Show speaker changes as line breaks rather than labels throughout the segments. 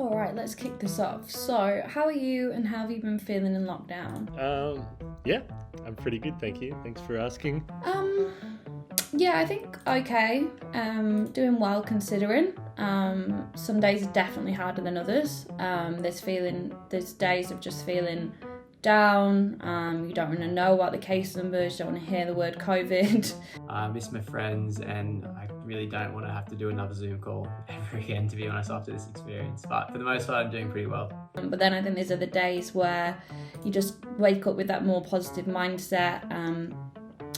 All right, let's kick this off. So, how are you and how have you been feeling in lockdown?
Yeah, I'm pretty good, thank you. Thanks for asking.
Yeah, I think okay. Doing well considering. Some days are definitely harder than others. There's days of just feeling down. You don't want to know about the case numbers. You don't want to hear the word COVID.
I miss my friends and I really don't want to have to do another Zoom call ever again, to be honest, after this experience. But for the most part, I'm doing pretty well.
But then I think there's other days where you just wake up with that more positive mindset.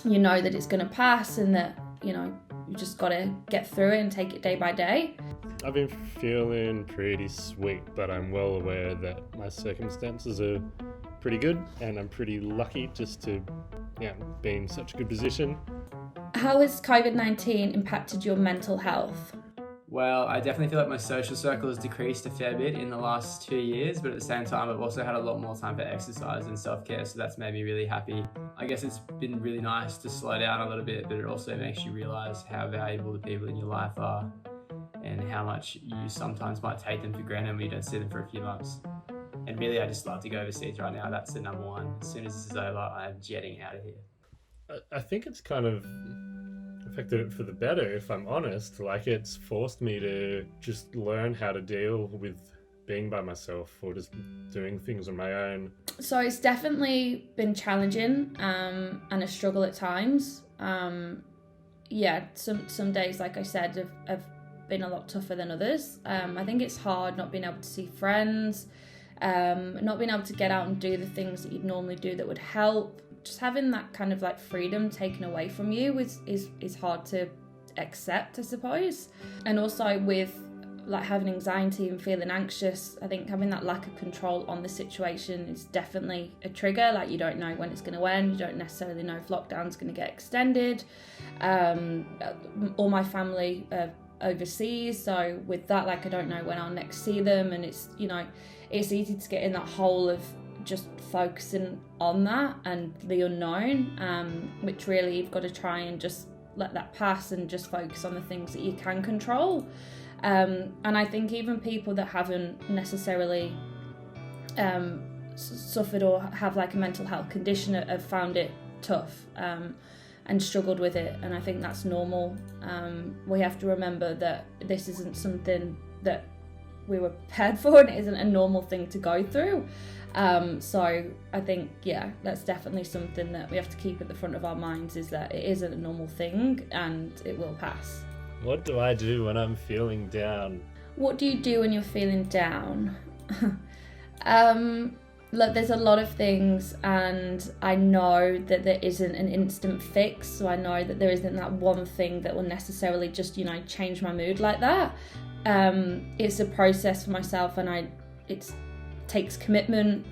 You know that it's going to pass and that, you just got to get through it and take it day by day.
I've been feeling pretty sweet, but I'm well aware that my circumstances are pretty good and I'm pretty lucky just to be in such a good position.
How has COVID-19 impacted your mental health?
Well, I definitely feel like my social circle has decreased a fair bit in the last 2 years, but at the same time, I've also had a lot more time for exercise and self-care, so that's made me really happy. I guess it's been really nice to slow down a little bit, but it also makes you realise how valuable the people in your life are and how much you sometimes might take them for granted when you don't see them for a few months. And really, I just love to go overseas right now. That's the number one. As soon as this is over, I'm jetting out of here.
I think it's kind of affected it for the better, if I'm honest. Like, it's forced me to just learn how to deal with being by myself or just doing things on my own.
So it's definitely been challenging and a struggle at times. Some days, like I said, have been a lot tougher than others. I think it's hard not being able to see friends, not being able to get out and do the things that you'd normally do that would help. Just having that kind of like freedom taken away from you is hard to accept, I suppose. And also with like having anxiety and feeling anxious, I think having that lack of control on the situation is definitely a trigger. Like, you don't know when it's going to end. You don't necessarily know if lockdown's going to get extended. All my family are overseas, so with that, like, I don't know when I'll next see them, and it's easy to get in that hole of just focusing on that and the unknown, which really you've got to try and just let that pass and just focus on the things that you can control. And I think even people that haven't necessarily suffered or have like a mental health condition have found it tough and struggled with it, and I think that's normal. We have to remember that this isn't something that we were prepared for, and it isn't a normal thing to go through. So I think, that's definitely something that we have to keep at the front of our minds, is that it isn't a normal thing and it will pass.
What do I do when I'm feeling down?
What do you do when you're feeling down? Look, there's a lot of things, and I know that there isn't an instant fix, so I know that there isn't that one thing that will necessarily just, change my mood like that. It's a process for myself, and it takes commitment,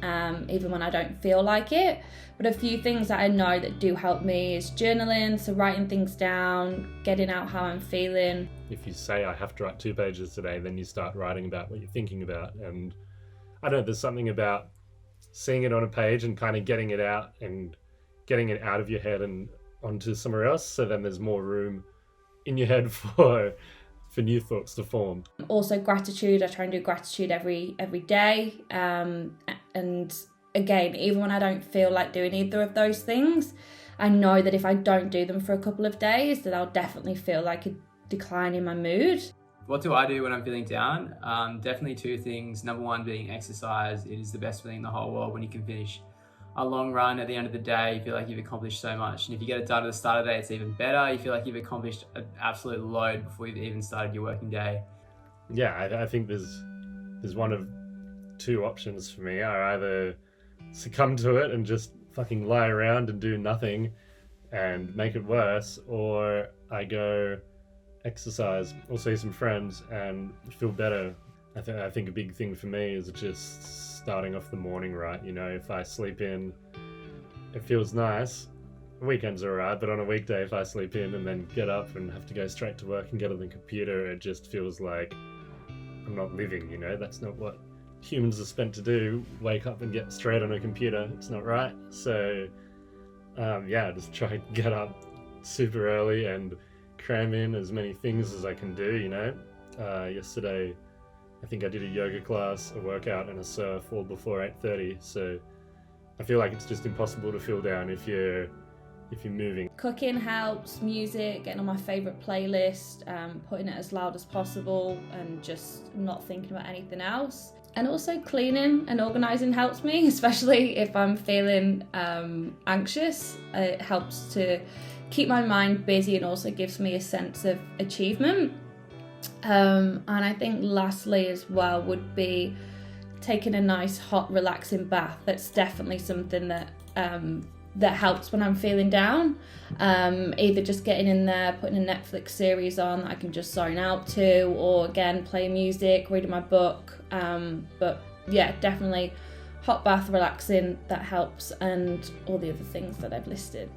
even when I don't feel like it. But a few things that I know that do help me is journaling, so writing things down, getting out how I'm feeling.
If you say I have to write 2 pages today, then you start writing about what you're thinking about, and I don't know, there's something about seeing it on a page and kind of getting it out of your head and onto somewhere else, so then there's more room in your head for new thoughts to form.
Also gratitude, I try and do gratitude every day, and again, even when I don't feel like doing either of those things, I know that if I don't do them for a couple of days, that I'll definitely feel like a decline in my mood.
What do I do when I'm feeling down? Definitely 2 things. Number 1 being exercise. It is the best feeling in the whole world when you can finish a long run at the end of the day. You feel like you've accomplished so much, and if you get it done at the start of the day, it's even better. You feel like you've accomplished an absolute load before you've even started your working day.
I think there's one of 2 options for me. I either succumb to it and just fucking lie around and do nothing and make it worse, or I go exercise or see some friends and feel better. I think a big thing for me is just starting off the morning right. If I sleep in, it feels nice. Weekends are alright, but on a weekday, if I sleep in and then get up and have to go straight to work and get on the computer, it just feels like I'm not living. That's not what humans are spent to do. Wake up and get straight on a computer. It's not right. So just try and get up super early and cram in as many things as I can do. Yesterday I think I did a yoga class, a workout, and a surf all before 8:30. So I feel like it's just impossible to feel down if you're moving.
Cooking helps, music, getting on my favourite playlist, putting it as loud as possible and just not thinking about anything else. And also cleaning and organising helps me, especially if I'm feeling anxious. It helps to keep my mind busy and also gives me a sense of achievement. And I think lastly as well would be taking a nice hot relaxing bath. That's definitely something that that helps when I'm feeling down. Either just getting in there, putting a Netflix series on that I can just zone out to, or again playing music, reading my book. But yeah, definitely hot bath, relaxing, that helps, and all the other things that I've listed.